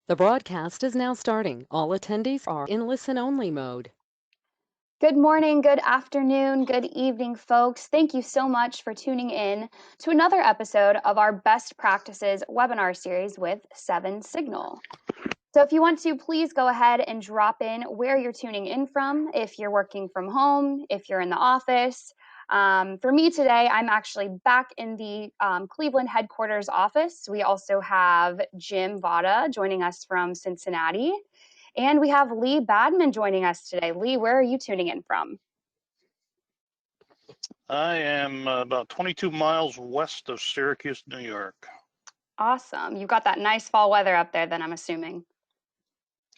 The broadcast is now starting. All attendees are in listen-only mode. Good morning, good afternoon, good evening, folks. Thank you so much for tuning in to another episode of our Best Practices webinar series with SevenSignal. So if you want to, please go ahead and drop in where you're tuning in from. If you're working from home, if you're in the office. For me today, I'm actually back in the Cleveland headquarters office. We also have Jim Vada joining us from Cincinnati. And we have Lee Badman joining us today. Lee, where are you tuning in from? I am about 22 miles west of Syracuse, New York. Awesome. You've got that nice fall weather up there, then I'm assuming.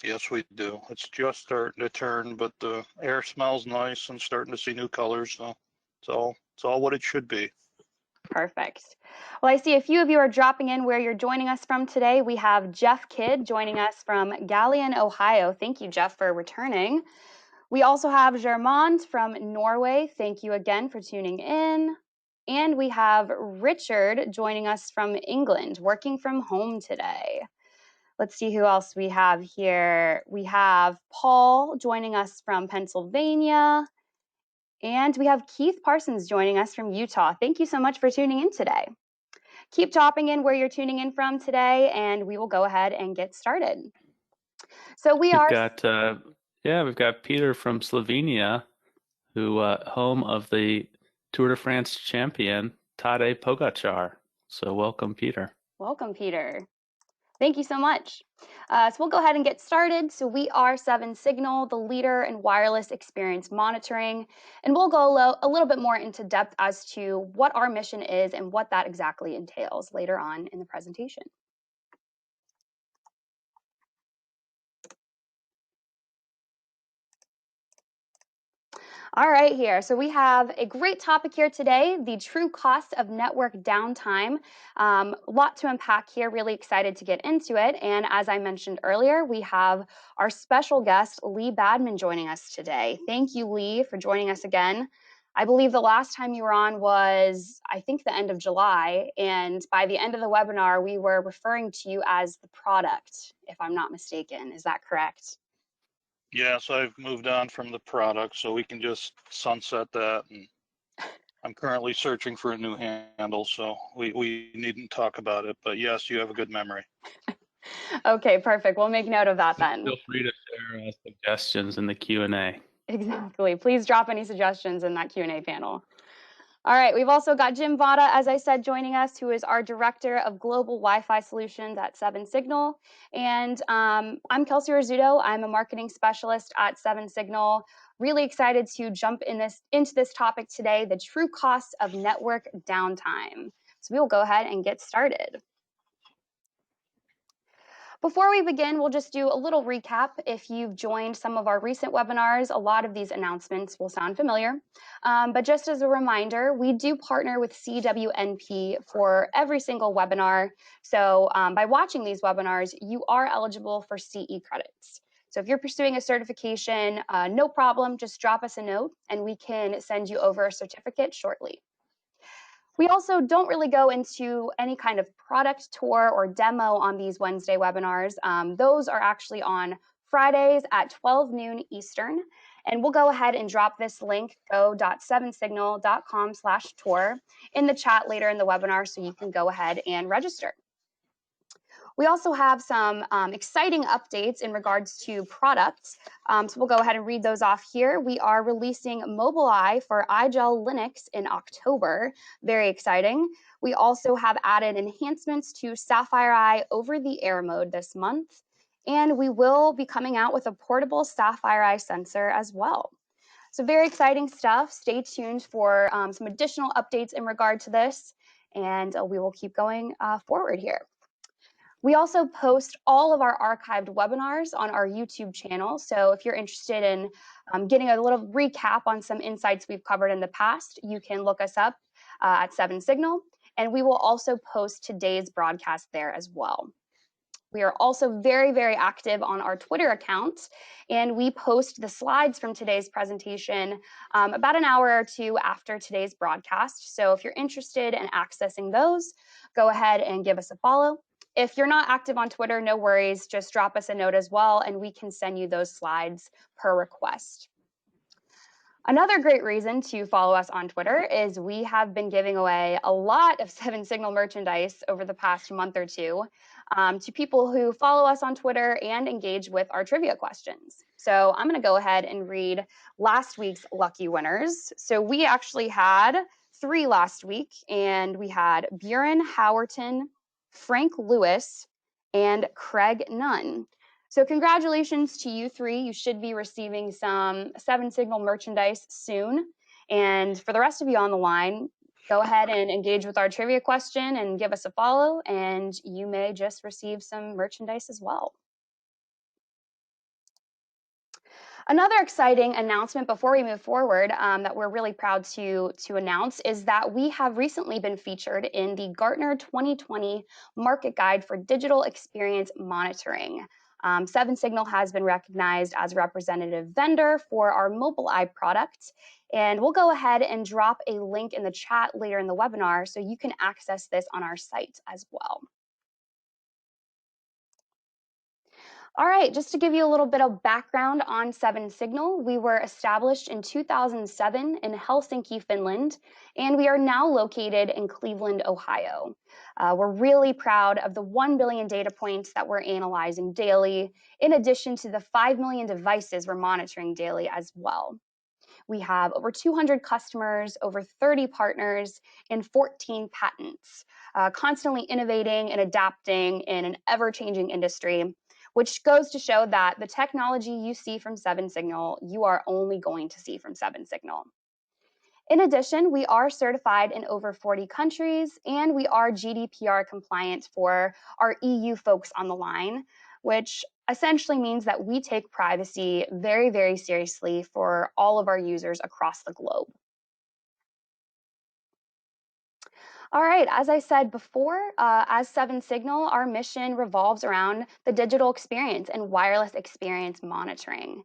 Yes, we do. It's just starting to turn, but the air smells nice and starting to see new colors. So it's all what it should be. Perfect. Well, I see a few of you are dropping in where you're joining us from today. We have Jeff Kidd joining us from Gallien, Ohio. Thank you, Jeff, for returning. We also have Germond from Norway. Thank you again for tuning in. And we have Richard joining us from England, working from home today. Let's see who else we have here. We have Paul joining us from Pennsylvania. And we have Keith Parsons joining us from Utah. Thank you so much for tuning in today. Keep dropping in where you're tuning in from today, and we will go ahead and get started. So we've got Peter from Slovenia, who home of the Tour de France champion Tadej Pogačar. So welcome, Peter. Welcome, Peter. Thank you so much. So we'll go ahead and get started. So we are SevenSignal, the leader in wireless experience monitoring, and we'll go a little bit more into depth as to what our mission is and what that exactly entails later on in the presentation. All right, here. So we have a great topic here today, the true cost of network downtime. A lot to unpack here, really excited to get into it. And as I mentioned earlier, we have our special guest, Lee Badman, joining us today. Thank you, Lee, for joining us again. I believe the last time you were on was, I think, the end of July. And by the end of the webinar, we were referring to you as the product, if I'm not mistaken. Is that correct? Yes, I've moved on from the product, so we can just sunset that. And I'm currently searching for a new handle, so we needn't talk about it. But yes, you have a good memory. Okay, perfect. We'll make note of that then. Feel free to share suggestions in the Q&A. Exactly. Please drop any suggestions in that Q&A panel. All right, we've also got Jim Vada, as I said, joining us, who is our Director of Global Wi-Fi Solutions at SevenSignal. And I'm Kelsey Rizzuto. I'm a marketing specialist at SevenSignal. Really excited to jump into this topic today, the true cost of network downtime. So we will go ahead and get started. Before we begin, we'll just do a little recap. If you've joined some of our recent webinars, a lot of these announcements will sound familiar. But just as a reminder, we do partner with CWNP for every single webinar. So by watching these webinars, you are eligible for CE credits. So if you're pursuing a certification, no problem, just drop us a note and we can send you over a certificate shortly. We also don't really go into any kind of product tour or demo on these Wednesday webinars. Those are actually on Fridays at 12 noon Eastern. And we'll go ahead and drop this link, go.sevensignal.com/tour, in the chat later in the webinar so you can go ahead and register. We also have some exciting updates in regards to products. So we'll go ahead and read those off here. We are releasing Mobileye for iGel Linux in October. Very exciting. We also have added enhancements to Sapphire Eye over-the-air mode this month. And we will be coming out with a portable Sapphire Eye sensor as well. So very exciting stuff. Stay tuned for some additional updates in regard to this. And we will keep going forward here. We also post all of our archived webinars on our YouTube channel. So if you're interested in getting a little recap on some insights we've covered in the past, you can look us up at SevenSignal, and we will also post today's broadcast there as well. We are also very, very active on our Twitter account, and we post the slides from today's presentation about an hour or two after today's broadcast. So if you're interested in accessing those, go ahead and give us a follow. If you're not active on Twitter, no worries, just drop us a note as well, and we can send you those slides per request. Another great reason to follow us on Twitter is we have been giving away a lot of SevenSignal merchandise over the past month or two to people who follow us on Twitter and engage with our trivia questions. So I'm going to go ahead and read last week's lucky winners. So we actually had 3 last week, and we had Buren Howerton, Frank Lewis, and Craig Nunn. So congratulations to you 3. You should be receiving some SevenSignal merchandise soon. And for the rest of you on the line, go ahead and engage with our trivia question and give us a follow, and you may just receive some merchandise as well. Another exciting announcement before we move forward that we're really proud to announce is that we have recently been featured in the Gartner 2020 Market Guide for Digital Experience Monitoring. SevenSignal has been recognized as a representative vendor for our Mobileye product, and we'll go ahead and drop a link in the chat later in the webinar so you can access this on our site as well. All right, just to give you a little bit of background on SevenSignal, we were established in 2007 in Helsinki, Finland, and we are now located in Cleveland, Ohio. We're really proud of the 1 billion data points that we're analyzing daily, in addition to the 5 million devices we're monitoring daily as well. We have over 200 customers, over 30 partners, and 14 patents, constantly innovating and adapting in an ever-changing industry, which goes to show that the technology you see from SevenSignal, you are only going to see from SevenSignal. In addition, we are certified in over 40 countries, and we are GDPR compliant for our EU folks on the line, which essentially means that we take privacy very, very seriously for all of our users across the globe. All right, as I said before, as SevenSignal, our mission revolves around the digital experience and wireless experience monitoring.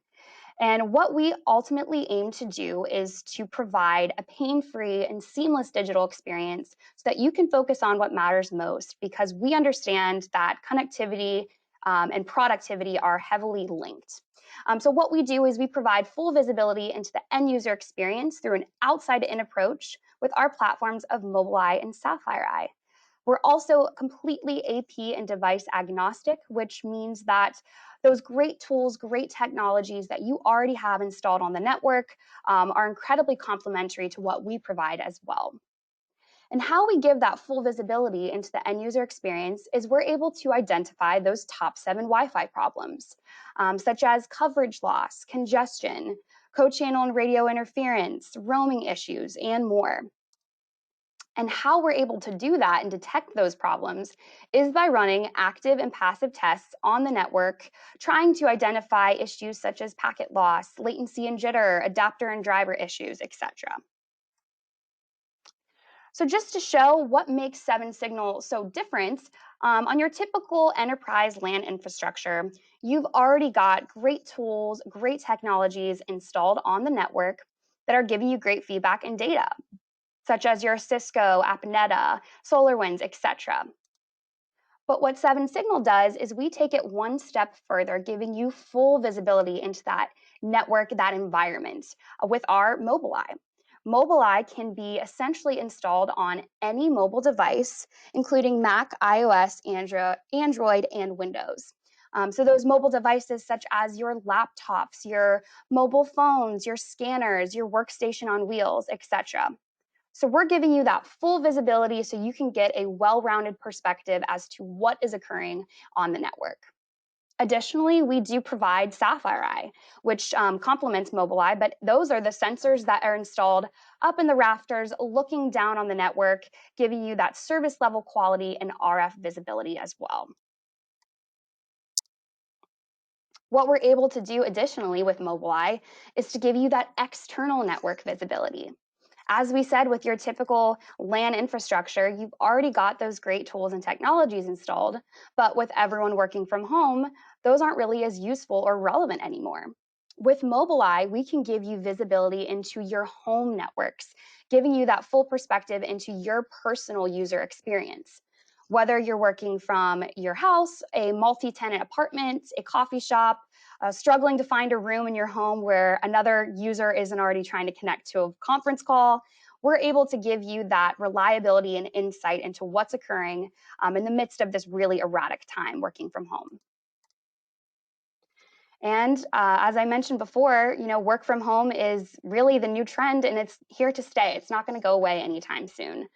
And what we ultimately aim to do is to provide a pain-free and seamless digital experience so that you can focus on what matters most, because we understand that connectivity and productivity are heavily linked. So what we do is we provide full visibility into the end user experience through an outside-in approach with our platforms of Mobileye and SapphireEye. We're also completely AP and device agnostic, which means that those great tools, great technologies that you already have installed on the network are incredibly complementary to what we provide as well. And how we give that full visibility into the end user experience is we're able to identify those top 7 Wi-Fi problems, such as coverage loss, congestion, co-channel and radio interference, roaming issues, and more. And how we're able to do that and detect those problems is by running active and passive tests on the network, trying to identify issues such as packet loss, latency and jitter, adapter and driver issues, etc. So just to show what makes SevenSignal so different, on your typical enterprise LAN infrastructure, you've already got great tools, great technologies installed on the network that are giving you great feedback and data, such as your Cisco, Appneta, SolarWinds, etc. But what SevenSignal does is we take it one step further, giving you full visibility into that network, that environment with our Mobileye. Mobileye can be essentially installed on any mobile device, including Mac, iOS, Android, and Windows. So those mobile devices such as your laptops, your mobile phones, your scanners, your workstation on wheels, etc. So we're giving you that full visibility so you can get a well-rounded perspective as to what is occurring on the network. Additionally, we do provide SapphireEye, which complements Mobileye, but those are the sensors that are installed up in the rafters, looking down on the network, giving you that service level quality and RF visibility as well. What we're able to do additionally with Mobileye is to give you that external network visibility. As we said, with your typical LAN infrastructure, you've already got those great tools and technologies installed, but with everyone working from home, those aren't really as useful or relevant anymore. With Mobileye, we can give you visibility into your home networks, giving you that full perspective into your personal user experience. Whether you're working from your house, a multi-tenant apartment, a coffee shop, struggling to find a room in your home where another user isn't already trying to connect to a conference call, we're able to give you that reliability and insight into what's occurring in the midst of this really erratic time working from home. And as I mentioned before, work from home is really the new trend, and it's here to stay. It's not going to go away anytime soon.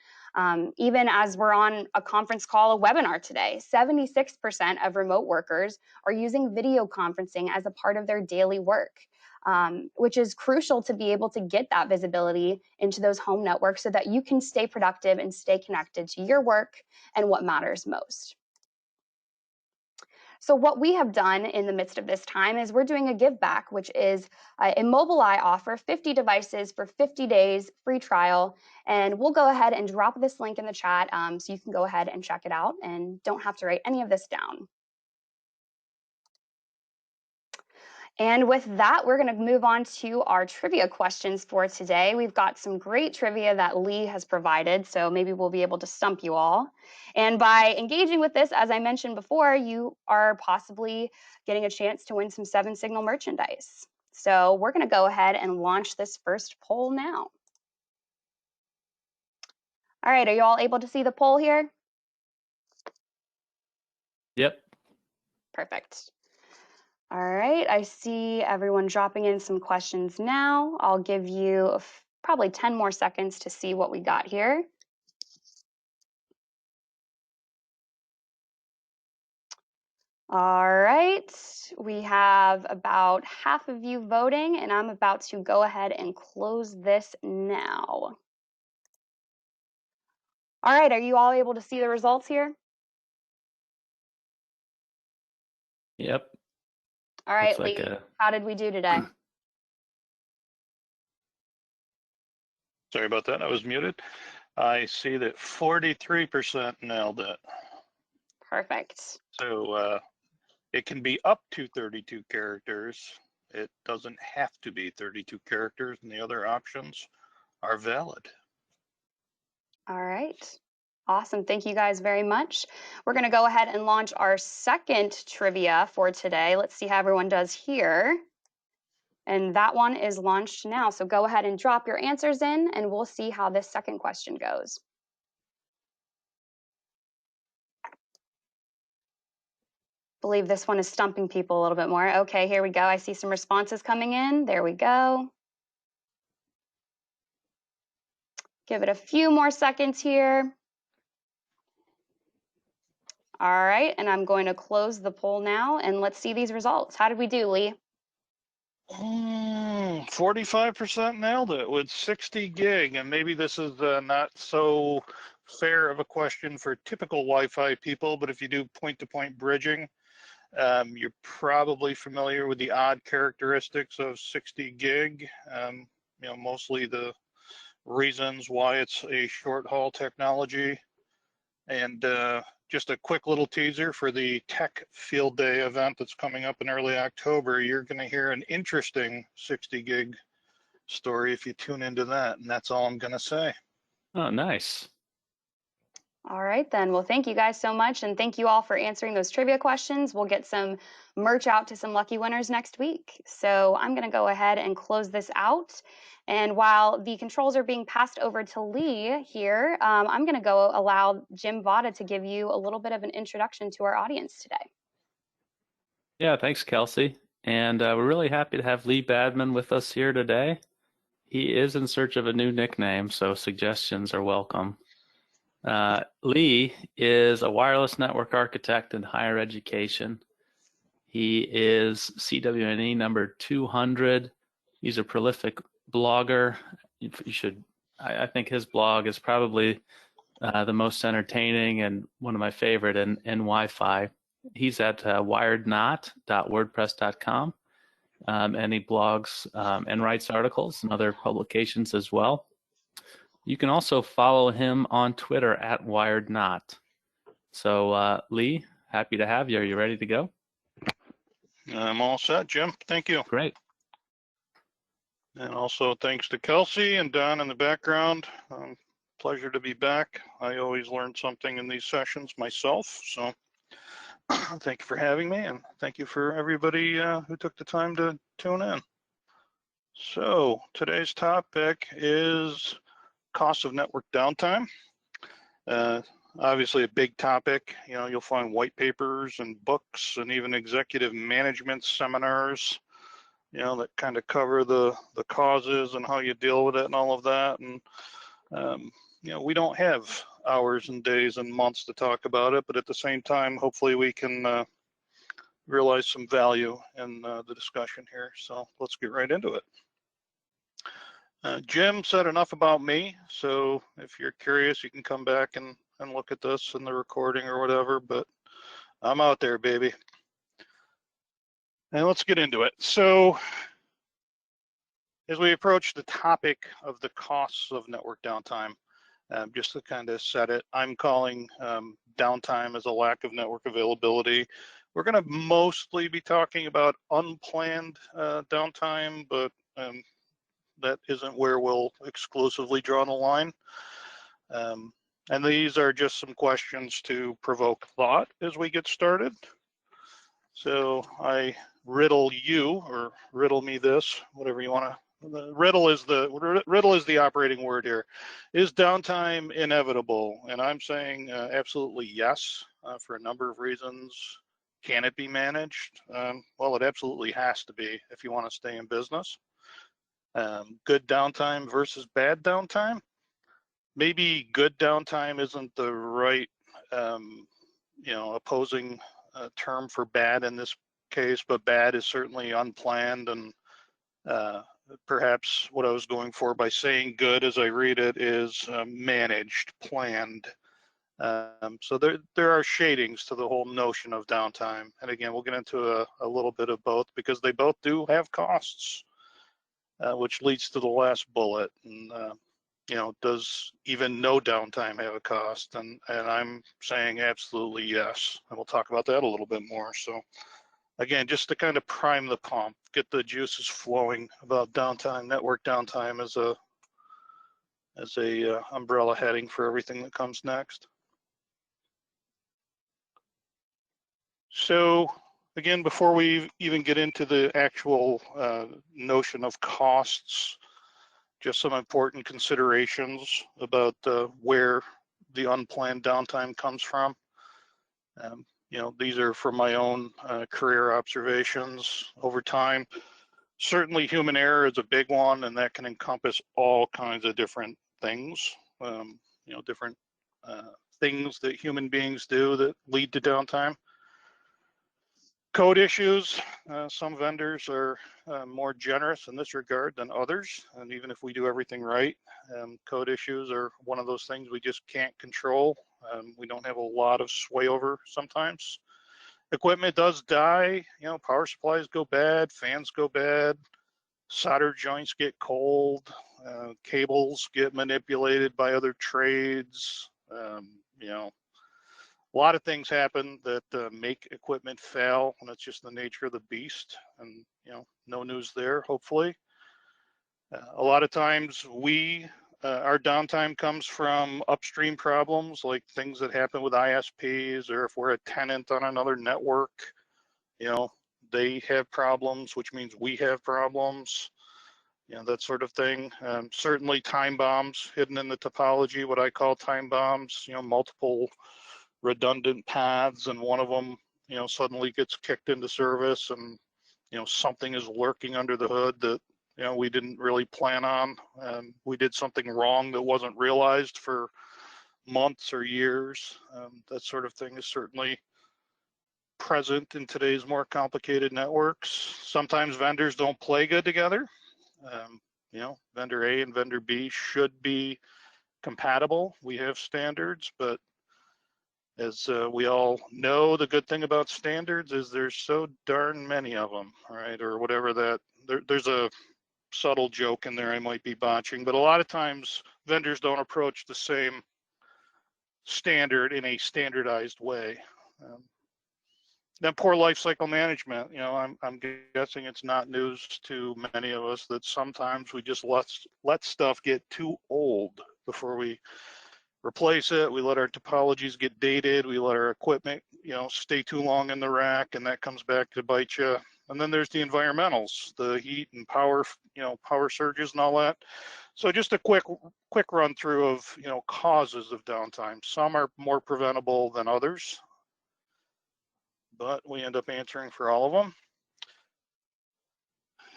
Even as we're on a conference call, a webinar today, 76% of remote workers are using video conferencing as a part of their daily work, which is crucial to be able to get that visibility into those home networks so that you can stay productive and stay connected to your work and what matters most. So what we have done in the midst of this time is we're doing a give back, which is a Mobileye offer, 50 devices for 50 days, free trial. And we'll go ahead and drop this link in the chat so you can go ahead and check it out and don't have to write any of this down. And with that, we're going to move on to our trivia questions for today. We've got some great trivia that Lee has provided, so maybe we'll be able to stump you all. And by engaging with this, as I mentioned before, you are possibly getting a chance to win some SevenSignal merchandise. So we're going to go ahead and launch this first poll now. All right, are you all able to see the poll here? Yep. Perfect. All right, I see everyone dropping in some questions now. I'll give you probably 10 more seconds to see what we got here. All right, we have about half of you voting, and I'm about to go ahead and close this now. All right, are you all able to see the results here? Yep. All right, Looks like Lee, how did we do today? Sorry about that. I was muted. I see that 43% nailed it. Perfect. So it can be up to 32 characters. It doesn't have to be 32 characters, and the other options are valid. All right. Awesome. Thank you guys very much. We're going to go ahead and launch our second trivia for today. Let's see how everyone does here. And that one is launched now. So go ahead and drop your answers in, and we'll see how this second question goes. Believe this one is stumping people a little bit more. Okay, here we go. I see some responses coming in. There we go. Give it a few more seconds here. All right, and I'm going to close the poll now, and let's see these results. How did we do, Lee? 45% nailed it with 60 gig, and maybe this is not so fair of a question for typical Wi-Fi people, but if you do point-to-point bridging, you're probably familiar with the odd characteristics of 60 gig. Mostly the reasons why it's a short haul technology. And just a quick little teaser for the Tech Field Day event that's coming up in early October. You're going to hear an interesting 60 gig story if you tune into that. And that's all I'm going to say. Oh, nice. All right, then. Well, thank you guys so much. And thank you all for answering those trivia questions. We'll get some merch out to some lucky winners next week. So I'm going to go ahead and close this out. And while the controls are being passed over to Lee here, I'm going to go allow Jim Vada to give you a little bit of an introduction to our audience today. Yeah, thanks, Kelsey. And we're really happy to have Lee Badman with us here today. He is in search of a new nickname, so suggestions are welcome. Lee is a wireless network architect in higher education. He is CWNE number 200. He's a prolific blogger. I think his blog is probably the most entertaining and one of my favorite in Wi-Fi. He's at wiredknot.wordpress.com, and he blogs and writes articles and other publications as well. You can also follow him on Twitter at wiredknot. So Lee, happy to have you. Are you ready to go? I'm all set, Jim. Thank you. Great. And also thanks to Kelsey and Don in the background. Pleasure to be back. I always learn something in these sessions myself, so thank you for having me, and thank you for everybody who took the time to tune in. So today's topic is cost of network downtime. Obviously a big topic. You know, you'll find white papers and books and even executive management seminars, you know, that kind of cover the causes and how you deal with it and all of that. And you know, we don't have hours and days and months to talk about it, but at the same time, hopefully we can realize some value in the discussion here. So let's get right into it. Jim said enough about me, so if you're curious, you can come back and look at this in the recording or whatever, but I'm out there, baby. And let's get into it. So as we approach the topic of the costs of network downtime, just to kind of set it, I'm calling downtime as a lack of network availability. We're going to mostly be talking about unplanned downtime, but that isn't where we'll exclusively draw the line. And these are just some questions to provoke thought as we get started. So I riddle you, or riddle me this, whatever you want to. The riddle is the operating word here. Is downtime inevitable? And I'm saying absolutely yes, for a number of reasons. Can it be managed? Well, it absolutely has to be if you want to stay in business. Good downtime versus bad downtime. Maybe good downtime isn't the right, you know, opposing term for bad in this case, but bad is certainly unplanned, and perhaps what I was going for by saying good as I read it is managed, planned. So there are shadings to the whole notion of downtime. And again, we'll get into a little bit of both because they both do have costs, which leads to the last bullet. And you know, does even no downtime have a cost? And I'm saying absolutely yes. And we'll talk about that a little bit more. So again, just to kind of prime the pump, get the juices flowing about downtime, network downtime as a umbrella heading for everything that comes next. So again, before we even get into the actual notion of costs, just some important considerations about where the unplanned downtime comes from. You know, these are from my own career observations over time. Certainly human error is a big one, and that can encompass all kinds of different things, you know, different things that human beings do that lead to downtime. Code issues, some vendors are more generous in this regard than others, and even if we do everything right, code issues are one of those things we just can't control. We don't have a lot of sway over sometimes. Equipment does die, you know, power supplies go bad, fans go bad, solder joints get cold, cables get manipulated by other trades, you know, a lot of things happen that make equipment fail, and it's just the nature of the beast. And you know, no news there, hopefully. A lot of times our downtime comes from upstream problems, like things that happen with ISPs, or if we're a tenant on another network, you know, they have problems, which means we have problems, you know, that sort of thing. Certainly time bombs hidden in the topology, what I call time bombs, you know, multiple redundant paths, and one of them, you know, suddenly gets kicked into service, and you know, something is lurking under the hood that, you know, we didn't really plan on. We did something wrong that wasn't realized for months or years. That sort of thing is certainly present in today's more complicated networks. Sometimes vendors don't play good together. You know, vendor A and vendor B should be compatible. We have standards, but as we all know, the good thing about standards is there's so darn many of them, right? Or whatever that, there's a subtle joke in there I might be botching, but a lot of times vendors don't approach the same standard in a standardized way. Then poor life cycle management, you know, I'm guessing it's not news to many of us that sometimes we just let stuff get too old. before we replace it. We let our topologies get dated. We let our equipment, stay too long in the rack, and that comes back to bite you. And then there's the environmentals, the heat and power, power surges and all that. So just a quick run through of, causes of downtime. Some are more preventable than others, but we end up answering for all of them.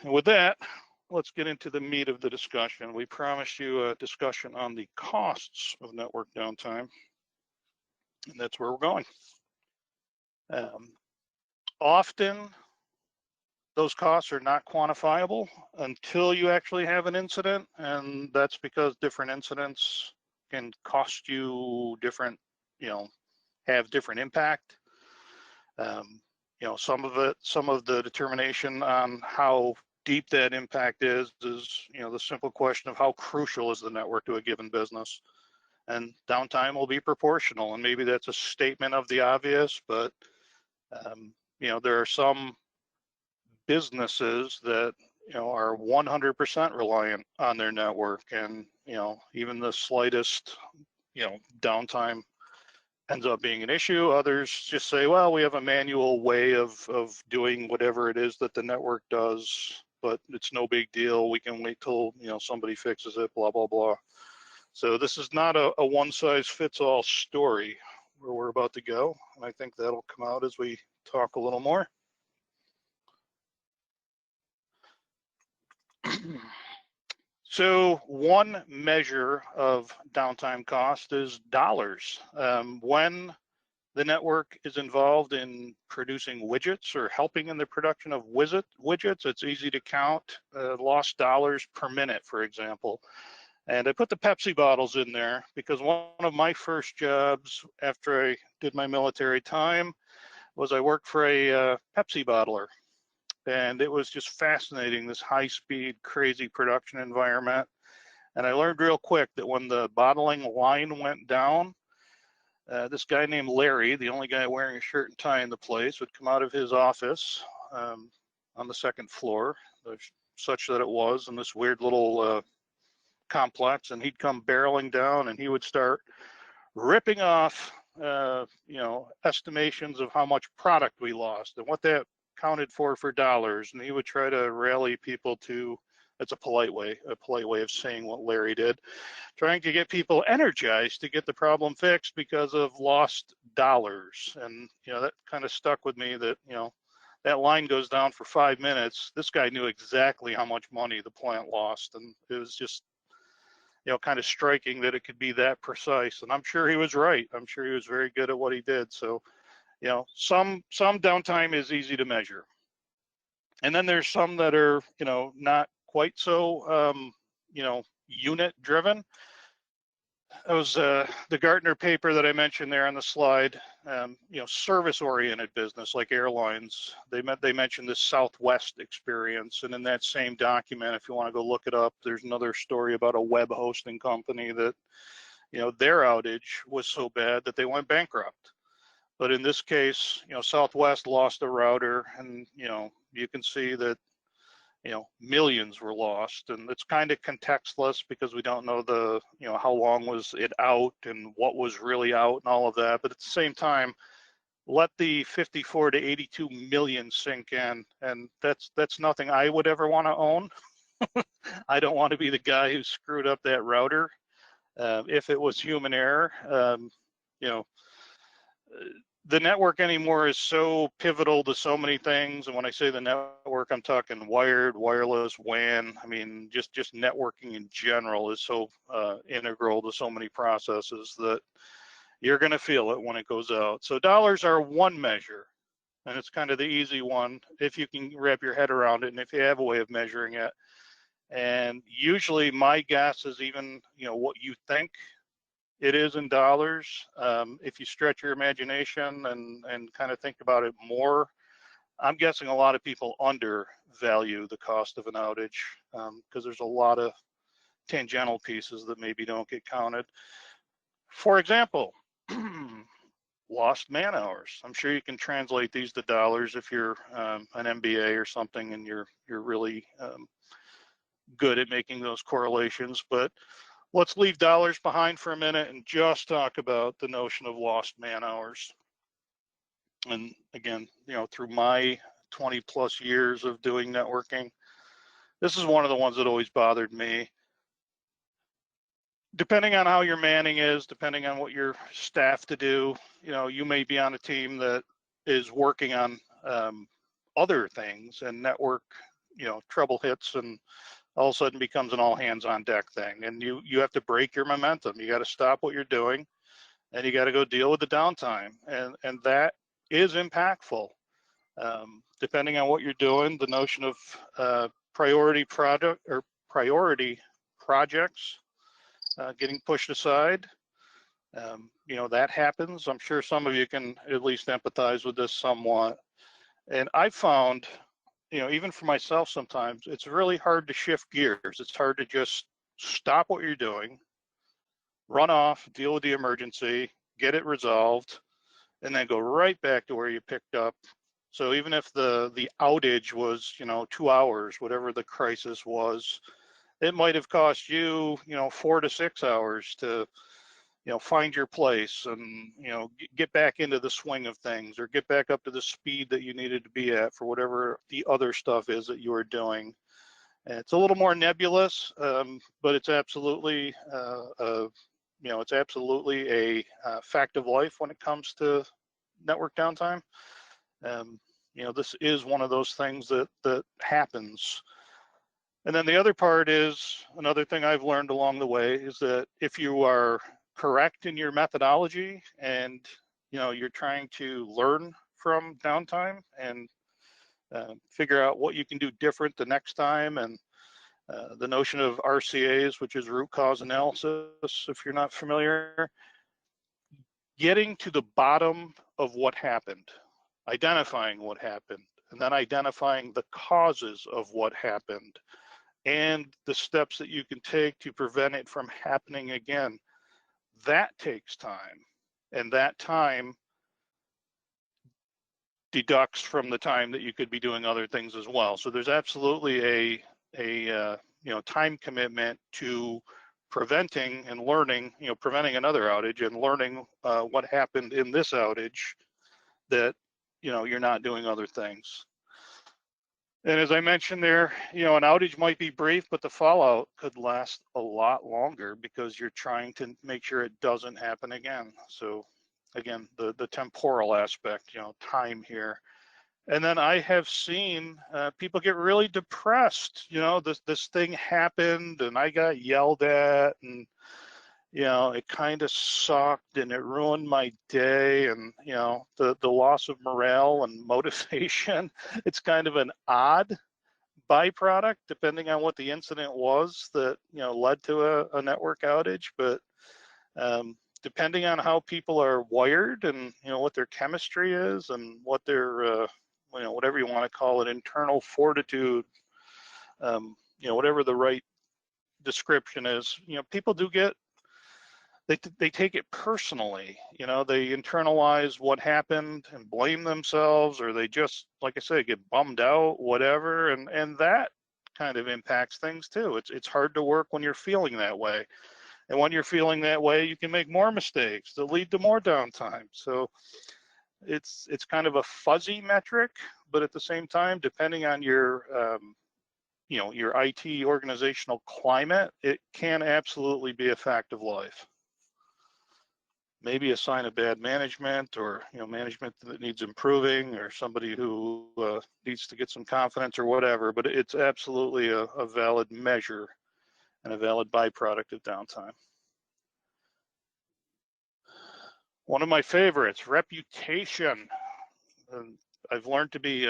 And with that, let's get into the meat of the discussion. We promised you a discussion on the costs of network downtime, and that's where we're going. Often, those costs are not quantifiable until you actually have an incident, and that's because different incidents can cost you different, have different impact. Some of the determination on how deep that impact is the simple question of how crucial is the network to a given business, and downtime will be proportional. And maybe that's a statement of the obvious, but there are some businesses that are 100% reliant on their network, and even the slightest downtime ends up being an issue. Others just say, well, we have a manual way of doing whatever it is that the network does, but it's no big deal. We can wait till somebody fixes it, blah, blah, blah. So this is not a one-size-fits-all story where we're about to go, and I think that'll come out as we talk a little more. So one measure of downtime cost is dollars. When the network is involved in producing widgets or helping in the production of widgets, it's easy to count lost dollars per minute, for example. And I put the Pepsi bottles in there because one of my first jobs after I did my military time was I worked for a Pepsi bottler. And it was just fascinating, this high-speed, crazy production environment. And I learned real quick that when the bottling line went down, this guy named Larry, the only guy wearing a shirt and tie in the place, would come out of his office on the second floor, such that it was in this weird little complex, and he'd come barreling down, and he would start ripping off, estimations of how much product we lost and what that counted for dollars. And he would try to rally people to, that's a polite way of saying what Larry did, trying to get people energized to get the problem fixed because of lost dollars. And that kind of stuck with me, that that line goes down for 5 minutes. This guy knew exactly how much money the plant lost, and it was just kind of striking that it could be that precise. And I'm sure he was right. I'm sure he was very good at what he did. So some downtime is easy to measure. And then there's some that are, not quite so, unit driven. That was the Gartner paper that I mentioned there on the slide. Service oriented business like airlines, they mentioned this Southwest experience. And in that same document, if you want to go look it up, there's another story about a web hosting company that, their outage was so bad that they went bankrupt. But in this case, Southwest lost a router, and you can see that millions were lost, and it's kind of contextless because we don't know the how long was it out and what was really out and all of that. But at the same time, let the 54 to 82 million sink in, and that's nothing I would ever want to own. I don't want to be the guy who screwed up that router. If it was human error, the network anymore is so pivotal to so many things. And when I say the network, I'm talking wired, wireless, WAN. I mean, just networking in general is so integral to so many processes that you're going to feel it when it goes out. So dollars are one measure, and it's kind of the easy one if you can wrap your head around it and if you have a way of measuring it. And usually my guess is even, what you think it is in dollars. If you stretch your imagination and kind of think about it more, I'm guessing a lot of people undervalue the cost of an outage because there's a lot of tangential pieces that maybe don't get counted. For example, lost man hours. I'm sure you can translate these to dollars if you're an MBA or something and you're really good at making those correlations. But Let's leave dollars behind for a minute and just talk about the notion of lost man hours. And again, through my 20 plus years of doing networking, this is one of the ones that always bothered me. Depending on how your manning is, depending on what you're staffed to do, you may be on a team that is working on other things, and network, trouble hits, and all of a sudden becomes an all hands on deck thing. And you have to break your momentum. You got to stop what you're doing, and you got to go deal with the downtime. And that is impactful. Depending on what you're doing, the notion of priority product or priority projects getting pushed aside, that happens. I'm sure some of you can at least empathize with this somewhat. And I found, even for myself sometimes, it's really hard to shift gears. It's hard to just stop what you're doing, run off, deal with the emergency, get it resolved, and then go right back to where you picked up. So even if the outage was, 2 hours, whatever the crisis was, it might have cost you, 4 to 6 hours to, find your place and, get back into the swing of things, or get back up to the speed that you needed to be at for whatever the other stuff is that you were doing. And it's a little more nebulous, but it's absolutely, it's absolutely a fact of life when it comes to network downtime. This is one of those things that happens. And then the other part is, another thing I've learned along the way is that if you are correct in your methodology and you're trying to learn from downtime and figure out what you can do different the next time, and the notion of RCAs, which is root cause analysis, if you're not familiar, getting to the bottom of what happened, identifying what happened, and then identifying the causes of what happened and the steps that you can take to prevent it from happening again. That takes time, and that time deducts from the time that you could be doing other things as well. So there's absolutely a time commitment to preventing and learning, preventing another outage and learning what happened in this outage, that you're not doing other things. And as I mentioned there, an outage might be brief, but the fallout could last a lot longer because you're trying to make sure it doesn't happen again. So again, the temporal aspect, time here. And then I have seen people get really depressed. This thing happened and I got yelled at, and it kind of sucked and it ruined my day, and the loss of morale and motivation. It's kind of an odd byproduct depending on what the incident was that led to a network outage. But depending on how people are wired and what their chemistry is and what their whatever you want to call it, internal fortitude, whatever the right description is, people do get, they take it personally. They internalize what happened and blame themselves, or they just, like I say, get bummed out, whatever, and that kind of impacts things too. It's hard to work when you're feeling that way, and when you're feeling that way, you can make more mistakes that lead to more downtime. So it's kind of a fuzzy metric, but at the same time, depending on your your IT organizational climate, it can absolutely be a fact of life. Maybe a sign of bad management, or management that needs improving, or somebody who needs to get some confidence or whatever, but it's absolutely a valid measure and a valid byproduct of downtime. One of my favorites, reputation. I've learned to be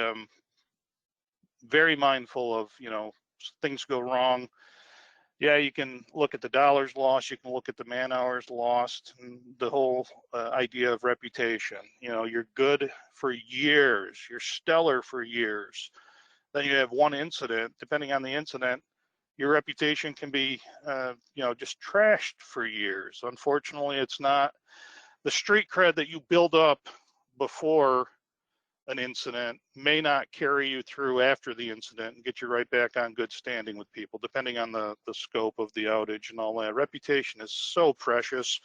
very mindful of, things go wrong. Yeah, you can look at the dollars lost, you can look at the man hours lost, and the whole idea of reputation. You're good for years, you're stellar for years. Then you have one incident. Depending on the incident, your reputation can be, just trashed for years. Unfortunately, it's not the street cred that you build up before an incident may not carry you through after the incident and get you right back on good standing with people, depending on the scope of the outage and all that. Reputation is so precious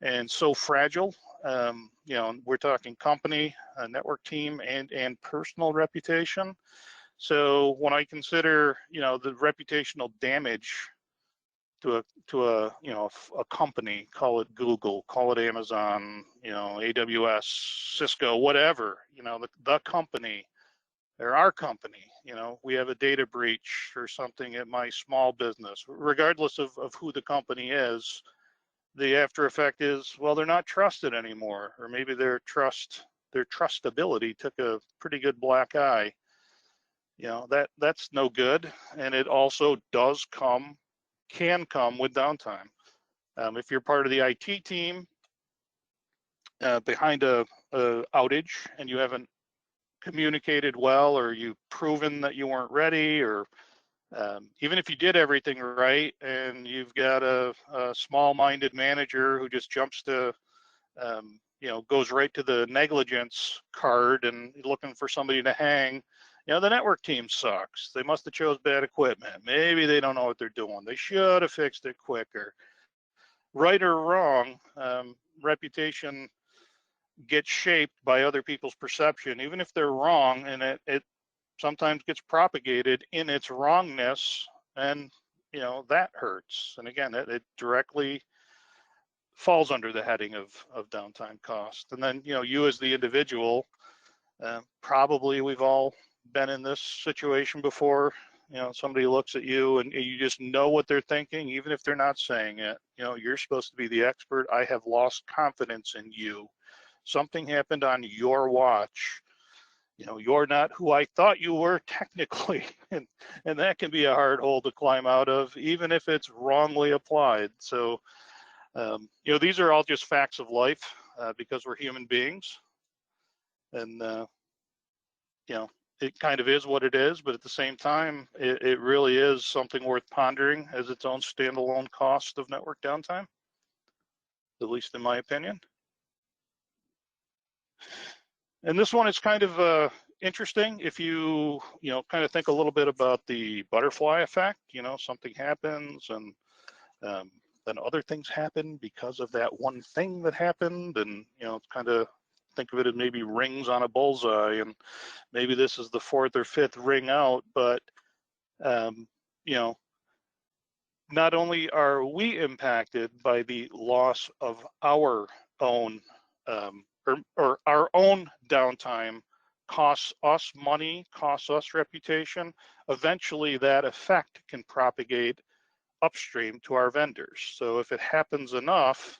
and so fragile. You know, we're talking company, network team, and personal reputation. So when I consider, you know, the reputational damage to a you know, a company, call it Google, call it Amazon, you know, AWS, Cisco, whatever, you know, the company or our company, you know, we have a data breach or something at my small business, regardless of who the company is, the after effect is, well, they're not trusted anymore, or maybe their trustability took a pretty good black eye. You know, that's no good, and it also can come with downtime. If you're part of the IT team behind a outage and you haven't communicated well, or you've proven that you weren't ready, or even if you did everything right and you've got a small-minded manager who just jumps to, you know, goes right to the negligence card and looking for somebody to hang, you know, the network team sucks. They must have chose bad equipment. Maybe they don't know what they're doing. They should have fixed it quicker. Right or wrong, reputation gets shaped by other people's perception, even if they're wrong, and it sometimes gets propagated in its wrongness, and you know, that hurts. And again, it directly falls under the heading of downtime cost. And then, you know, you as the individual, probably we've all been in this situation before. You know, somebody looks at you and you just know what they're thinking, even if they're not saying it. You know, you're supposed to be the expert. I have lost confidence in you. Something happened on your watch. You know, you're not who I thought you were technically. And that can be a hard hole to climb out of, even if it's wrongly applied. So, you know, these are all just facts of life because we're human beings. And, you know, it kind of is what it is, but at the same time, it really is something worth pondering as its own standalone cost of network downtime, at least in my opinion. And this one is kind of interesting if you know, kind of think a little bit about the butterfly effect. You know, something happens and then other things happen because of that one thing that happened, and you know, kind of think of it as maybe rings on a bullseye, and maybe this is the fourth or fifth ring out. But you know, not only are we impacted by the loss of our own or our own downtime, costs us money, costs us reputation. Eventually that effect can propagate upstream to our vendors. So if it happens enough,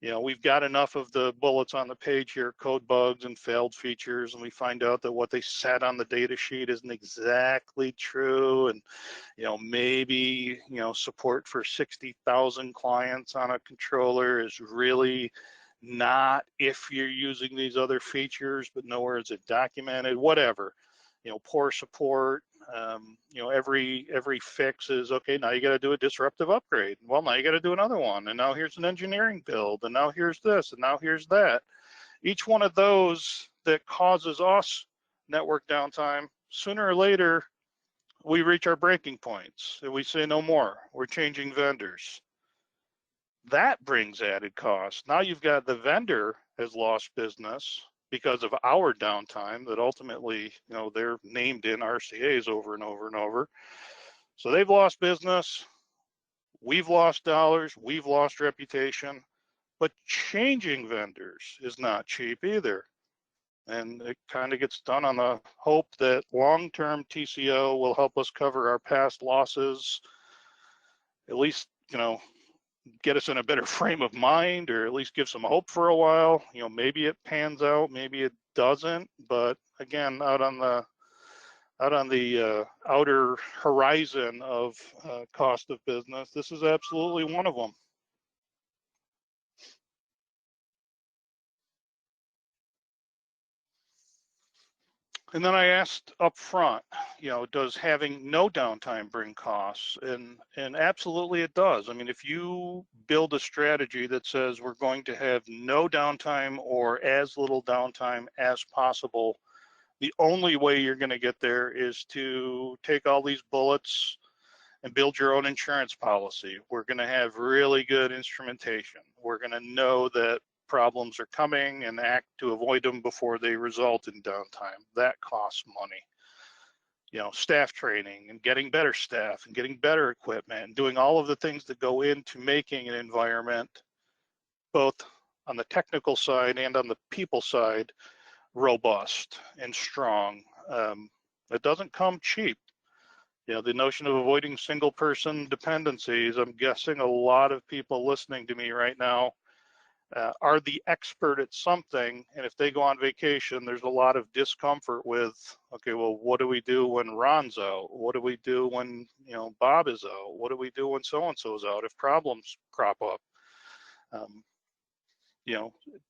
you know, we've got enough of the bullets on the page here, code bugs and failed features, and we find out that what they said on the data sheet isn't exactly true. And, you know, maybe, you know, support for 60,000 clients on a controller is really not if you're using these other features, but nowhere is it documented, whatever. You know, poor support. You know, every fix is okay. Now you got to do a disruptive upgrade. Well, now you got to do another one, and now here's an engineering build, and now here's this, and now here's that. Each one of those that causes us network downtime, sooner or later, we reach our breaking points, and we say no more. We're changing vendors. That brings added cost. Now you've got the vendor has lost business because of our downtime that ultimately, you know, they're named in RCAs over and over and over. So they've lost business, we've lost dollars, we've lost reputation, but changing vendors is not cheap either. And it kind of gets done on the hope that long-term TCO will help us cover our past losses, at least, you know, get us in a better frame of mind, or at least give some hope for a while. You know, maybe it pans out, maybe it doesn't. But again, out on the outer horizon of cost of business, this is absolutely one of them. And then I asked up front, does having no downtime bring costs? And absolutely it does. I mean, if you build a strategy that says we're going to have no downtime or as little downtime as possible, the only way you're going to get there is to take all these bullets and build your own insurance policy. We're going to have really good instrumentation. We're going to know that problems are coming and act to avoid them before they result in downtime. That costs money. Staff training and getting better staff and getting better equipment and doing all of the things that go into making an environment, both on the technical side and on the people side, robust and strong. It doesn't come cheap. The notion of avoiding single person dependencies, I'm guessing a lot of people listening to me right now are the expert at something, and if they go on vacation, there's a lot of discomfort with, okay, well, what do we do when Ron's out? What do we do when Bob is out? What do we do when so-and-so is out if problems crop up?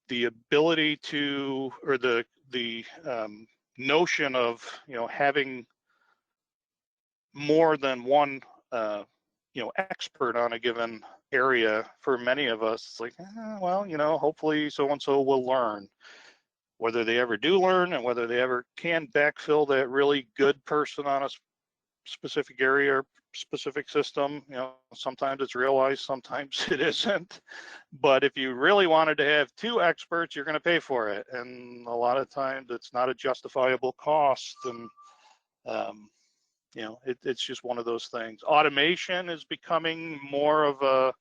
The ability to, or the notion of having more than one expert on a given area, for many of us, it's like, well, hopefully so-and-so will learn. Whether they ever do learn and whether they ever can backfill that really good person on a specific area or specific system, sometimes it's realized, sometimes it isn't. But if you really wanted to have two experts, you're going to pay for it. And a lot of times it's not a justifiable cost. And it's just one of those things. Automation is becoming more of a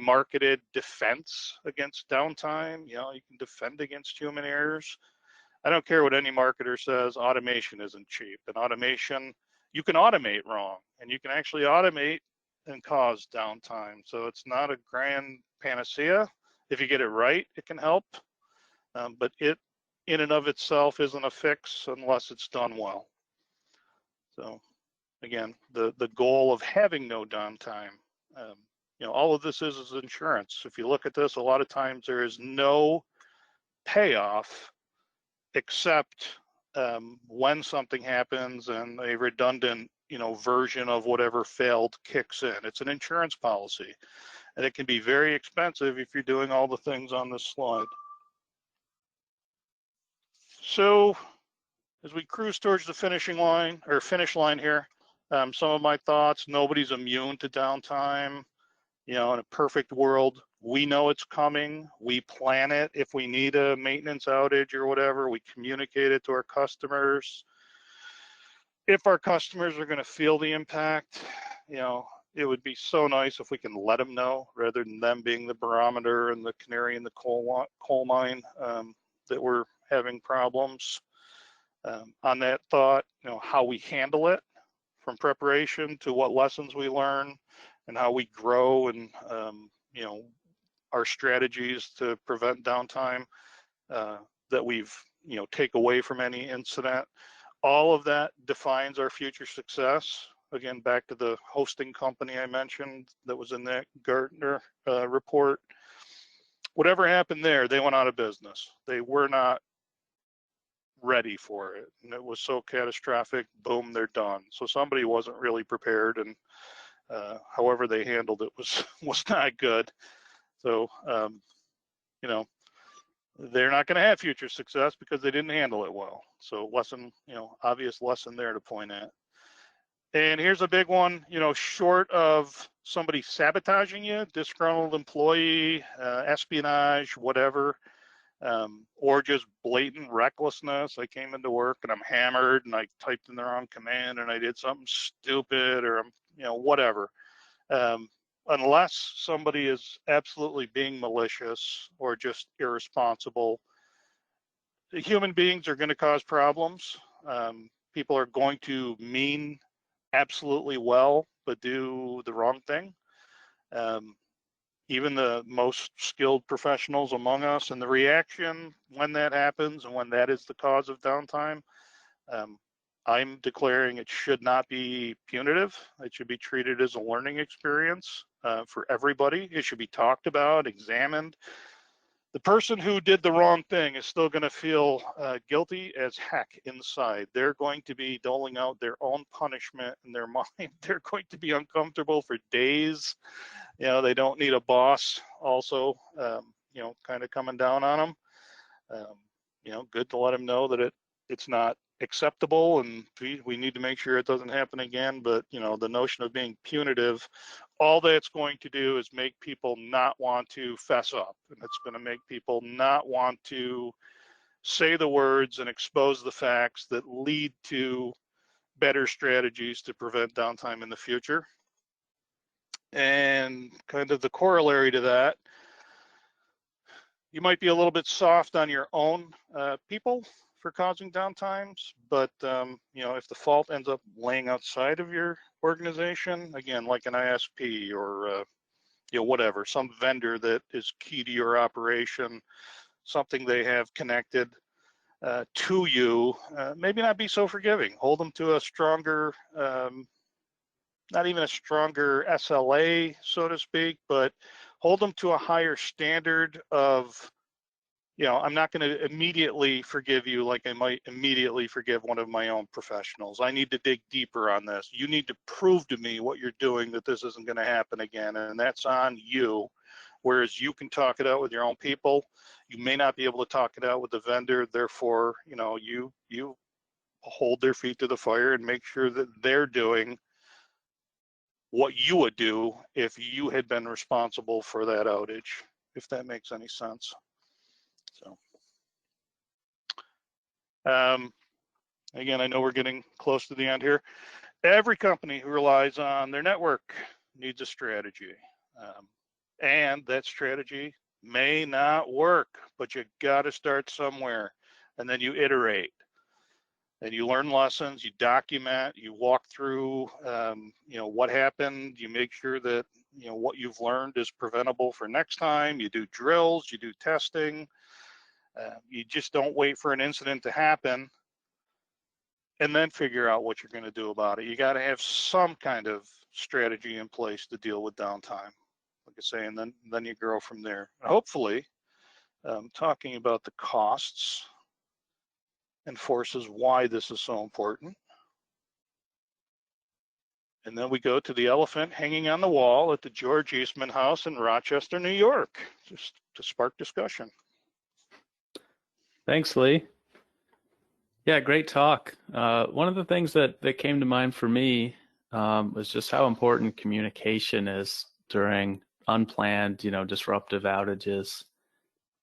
marketed defense against downtime. You can defend against human errors. I don't care what any marketer says, automation isn't cheap. And automation, you can automate wrong, and you can actually automate and cause downtime. So it's not a grand panacea. If you get it right, it can help. But it, in and of itself, isn't a fix unless it's done well. So again, the goal of having no downtime, all of this is insurance. If you look at this, a lot of times there is no payoff except when something happens and a redundant, version of whatever failed kicks in. It's an insurance policy, and it can be very expensive if you're doing all the things on this slide. So as we cruise towards the finish line here, some of my thoughts: nobody's immune to downtime. In a perfect world, we know it's coming. We plan it. If we need a maintenance outage or whatever, we communicate it to our customers. If our customers are going to feel the impact, it would be so nice if we can let them know rather than them being the barometer and the canary in the coal mine that we're having problems. On that thought, how we handle it, from preparation to what lessons we learn and how we grow, and our strategies to prevent downtime that we've take away from any incident. All of that defines our future success. Again, back to the hosting company I mentioned that was in that Gartner report. Whatever happened there, they went out of business. They were not ready for it, and it was so catastrophic. Boom, they're done. So somebody wasn't really prepared, and however they handled it was not good. So they're not going to have future success because they didn't handle it well. So obvious lesson there to point at. And here's a big one, short of somebody sabotaging you, disgruntled employee, espionage, whatever, or just blatant recklessness. I came into work and I'm hammered and I typed in the wrong command and I did something stupid, or whatever. Unless somebody is absolutely being malicious or just irresponsible, human beings are going to cause problems. People are going to mean absolutely well, but do the wrong thing. Even the most skilled professionals among us, and the reaction when that happens and when that is the cause of downtime, I'm declaring it should not be punitive. It should be treated as a learning experience for everybody. It should be talked about, examined. the person who did the wrong thing is still going to feel guilty as heck inside. They're going to be doling out their own punishment in their mind. They're going to be uncomfortable for days. You know, they don't need a boss also, you know, kind of coming down on them. You know, good to let them know that it's not acceptable, and we need to make sure it doesn't happen again. But, you know, the notion of being punitive, all that's going to do is make people not want to fess up, and it's going to make people not want to say the words and expose the facts that lead to better strategies to prevent downtime in the future. And kind of the corollary to that, you might be a little bit soft on your own people for causing downtimes, but you know, if the fault ends up laying outside of your organization, again, like an ISP or you know, whatever, some vendor that is key to your operation, something they have connected to you, maybe not be so forgiving. Hold them to a stronger, not even a stronger SLA, so to speak, but hold them to a higher standard of, you know, I'm not going to immediately forgive you like I might immediately forgive one of my own professionals. I need to dig deeper on this. You need to prove to me what you're doing, that this isn't going to happen again, and that's on you. Whereas you can talk it out with your own people, you may not be able to talk it out with the vendor. Therefore, you know, you hold their feet to the fire and make sure that they're doing what you would do if you had been responsible for that outage, if that makes any sense. So, again, I know we're getting close to the end here. Every company who relies on their network needs a strategy. And that strategy may not work, but you got to start somewhere, and then you iterate. And you learn lessons, you document, you walk through, you know, what happened. You make sure that, you know, what you've learned is preventable for next time. You do drills, you do testing. You just don't wait for an incident to happen and then figure out what you're going to do about it. You got to have some kind of strategy in place to deal with downtime, like I say, and then you grow from there. Hopefully, talking about the costs and forces why this is so important. And then we go to the elephant hanging on the wall at the George Eastman House in Rochester, New York, just to spark discussion. Thanks, Lee. Yeah, great talk. One of the things that came to mind for me was just how important communication is during unplanned, you know, disruptive outages.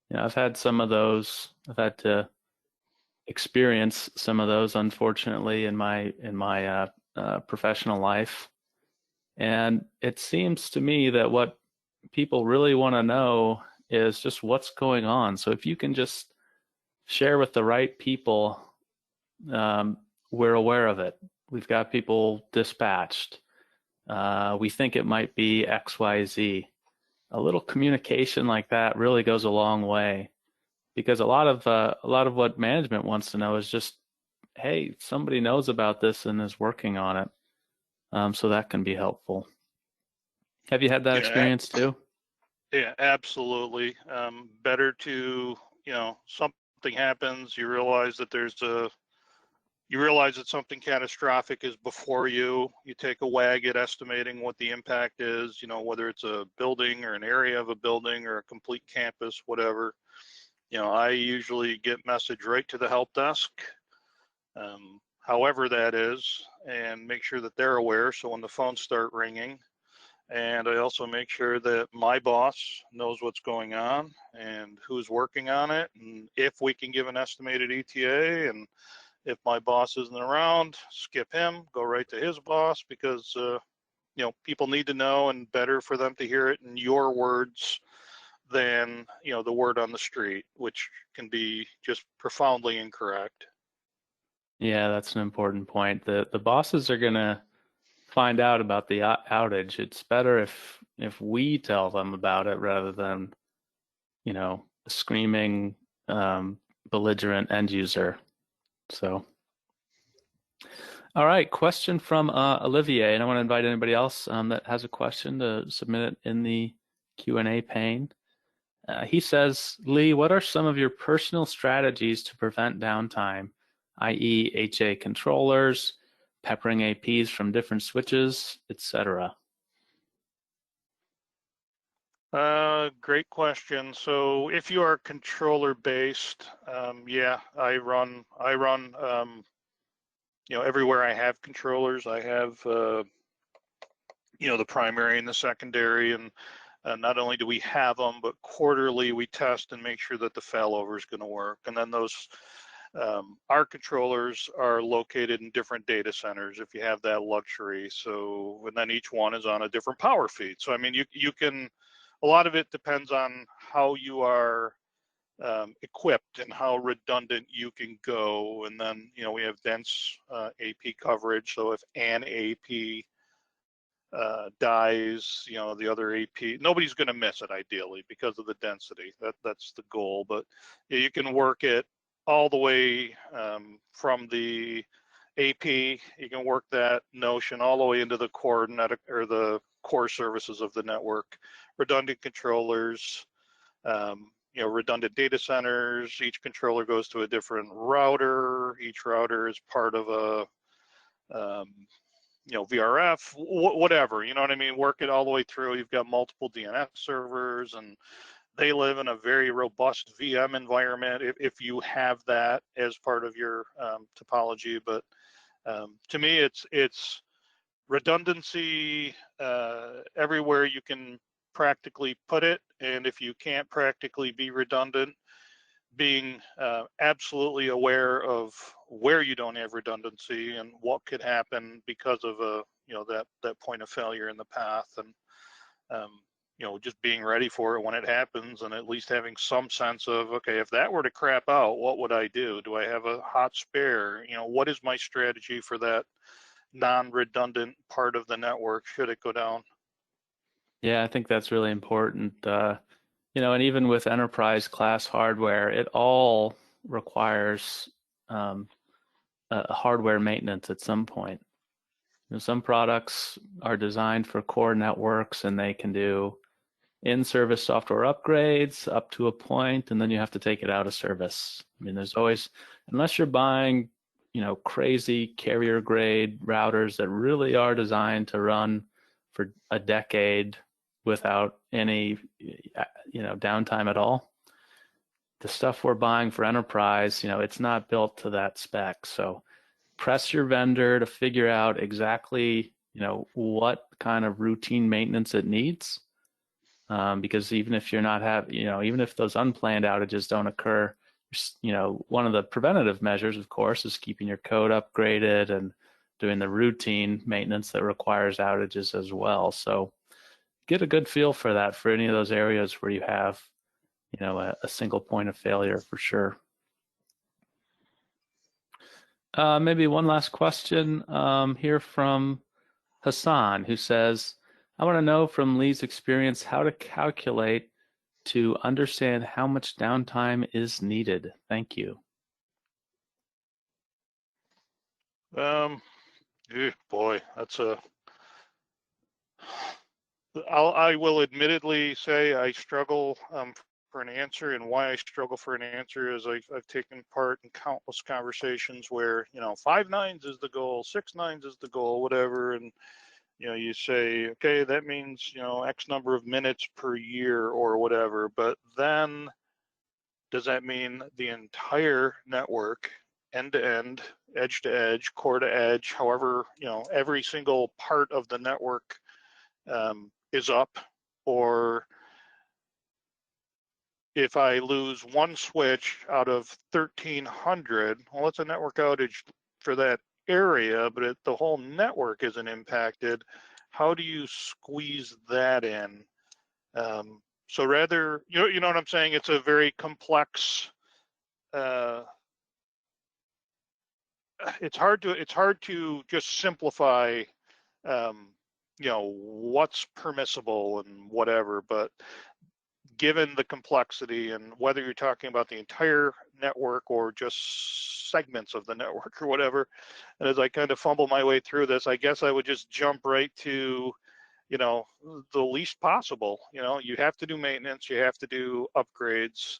You know, I've had some of those. I've had to experience some of those, unfortunately, in my professional life. And it seems to me that what people really want to know is just what's going on. So if you can just share with the right people, we're aware of it. We've got people dispatched. We think it might be XYZ. A little communication like that really goes a long way, because a lot of what management wants to know is just, hey, somebody knows about this and is working on it. So that can be helpful. Have you had that experience too? Yeah, absolutely. Better to, you know, something happens, you realize that something catastrophic is before you. You take a wag at estimating what the impact is, you know, whether it's a building or an area of a building or a complete campus, whatever. You know, I usually get message right to the help desk, however that is, and make sure that they're aware. So when the phones start ringing, and I also make sure that my boss knows what's going on and who's working on it, and if we can give an estimated ETA, and if my boss isn't around, skip him, go right to his boss, because you know, people need to know, and better for them to hear it in your words than, you know, the word on the street, which can be just profoundly incorrect. Yeah, that's an important point. The bosses are gonna find out about the outage. It's better if we tell them about it rather than, you know, a screaming belligerent end user. So, all right, question from Olivier, and I want to invite anybody else that has a question to submit it in the Q&A pane. He says, Lee, what are some of your personal strategies to prevent downtime, i.e. HA controllers, peppering APs from different switches, etc.? Great question. So if you are controller based, yeah, I run, everywhere I have controllers, I have, the primary and the secondary, and not only do we have them, but quarterly we test and make sure that the failover is going to work. And then those, our controllers are located in different data centers if you have that luxury. So, and then each one is on a different power feed. So, I mean, you can, a lot of it depends on how you are equipped and how redundant you can go. And then, we have dense AP coverage. So if an AP dies, the other AP, nobody's going to miss it ideally because of the density. That's the goal. But you can work it all the way from the AP. You can work that notion all the way into the core net or the core services of the network, redundant controllers, redundant data centers. Each controller goes to a different router. Each router is part of a VRF, whatever, you know what I mean? Work it all the way through. You've got multiple DNS servers, and they live in a very robust VM environment if you have that as part of your topology. But to me, it's redundancy everywhere you can practically put it. And if you can't practically be redundant, being absolutely aware of where you don't have redundancy and what could happen because of that point of failure in the path, and just being ready for it when it happens, and at least having some sense of, okay, if that were to crap out, what would I do? Do I have a hot spare? What is my strategy for that non-redundant part of the network should it go down? Yeah, I think that's really important. And even with enterprise class hardware, it all requires a hardware maintenance at some point. Some products are designed for core networks, and they can do in-service software upgrades up to a point, and then you have to take it out of service. I mean, there's always, unless you're buying, crazy carrier grade routers that really are designed to run for a decade without any, downtime at all. The stuff we're buying for enterprise, it's not built to that spec. So press your vendor to figure out exactly, what kind of routine maintenance it needs. Because even if you're not even if those unplanned outages don't occur, one of the preventative measures, of course, is keeping your code upgraded and doing the routine maintenance that requires outages as well. So get a good feel for that for any of those areas where you have, a single point of failure for sure. Maybe one last question here from Hassan, who says, I want to know from Lee's experience how to calculate to understand how much downtime is needed. Thank you. Boy, I will admittedly say I struggle for an answer, and why I struggle for an answer is I've taken part in countless conversations where 5 nines is the goal, 6 nines is the goal, whatever, and you say, okay, that means X number of minutes per year or whatever, but then does that mean the entire network, end to end, edge to edge, core to edge, however, every single part of the network is up? Or if I lose one switch out of 1,300, well, it's a network outage for that area, but the whole network isn't impacted. How do you squeeze that in? So rather, you know what I'm saying? It's a very complex. It's hard to just simplify. What's permissible and whatever, but given the complexity, and whether you're talking about the entire network or just segments of the network or whatever, and as I kind of fumble my way through this, I guess I would just jump right to, the least possible. You have to do maintenance, you have to do upgrades.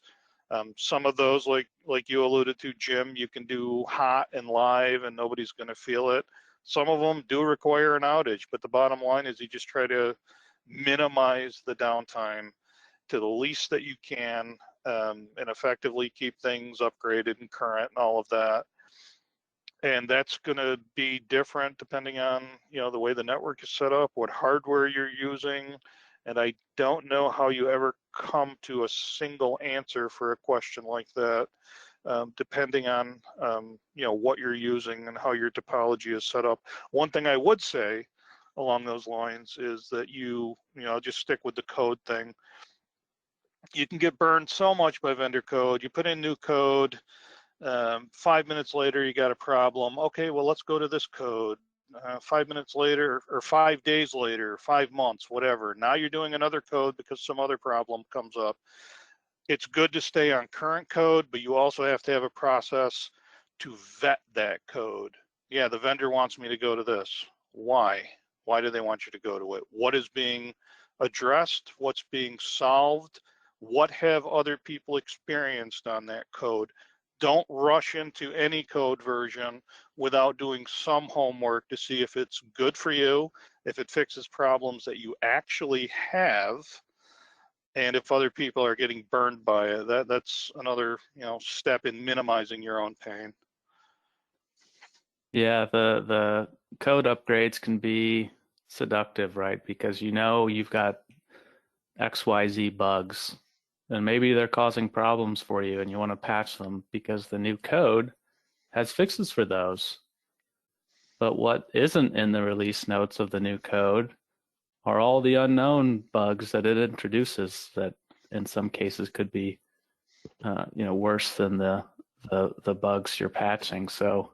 Some of those, like you alluded to, Jim, you can do hot and live and nobody's going to feel it. Some of them do require an outage, but the bottom line is you just try to minimize the downtime to the least that you can, and effectively keep things upgraded and current and all of that. And that's going to be different depending on the way the network is set up, what hardware you're using. And I don't know how you ever come to a single answer for a question like that, depending on what you're using and how your topology is set up. One thing I would say along those lines is that just stick with the code thing. You can get burned so much by vendor code. You put in new code, 5 minutes later you got a problem. Okay, well, let's go to this code. 5 minutes later, or 5 days later, 5 months, whatever. Now you're doing another code because some other problem comes up. It's good to stay on current code, but you also have to have a process to vet that code. Yeah, the vendor wants me to go to this. Why? Why do they want you to go to it? What is being addressed? What's being solved? What have other people experienced on that code? Don't rush into any code version without doing some homework to see if it's good for you, if it fixes problems that you actually have, and if other people are getting burned by it. That's another step in minimizing your own pain. Yeah, the code upgrades can be seductive, right? Because you've got XYZ bugs, and maybe they're causing problems for you and you want to patch them because the new code has fixes for those. But what isn't in the release notes of the new code are all the unknown bugs that it introduces that in some cases could be worse than the bugs you're patching. So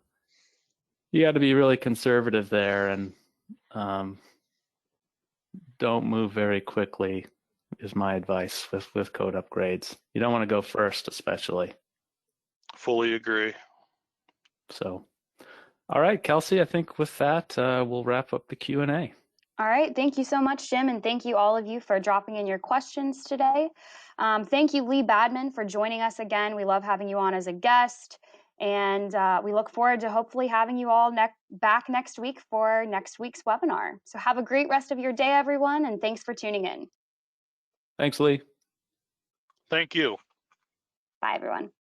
you got to be really conservative there, and don't move very quickly is my advice with code upgrades. You don't want to go first, especially. Fully agree. So, all right, Kelsey, I think with that, we'll wrap up the Q&A. All right. Thank you so much, Jim, and thank you all of you for dropping in your questions today. Thank you, Lee Badman, for joining us again. We love having you on as a guest, and we look forward to hopefully having you all back next week for next week's webinar. So have a great rest of your day, everyone, and thanks for tuning in. Thanks, Lee. Thank you. Bye, everyone.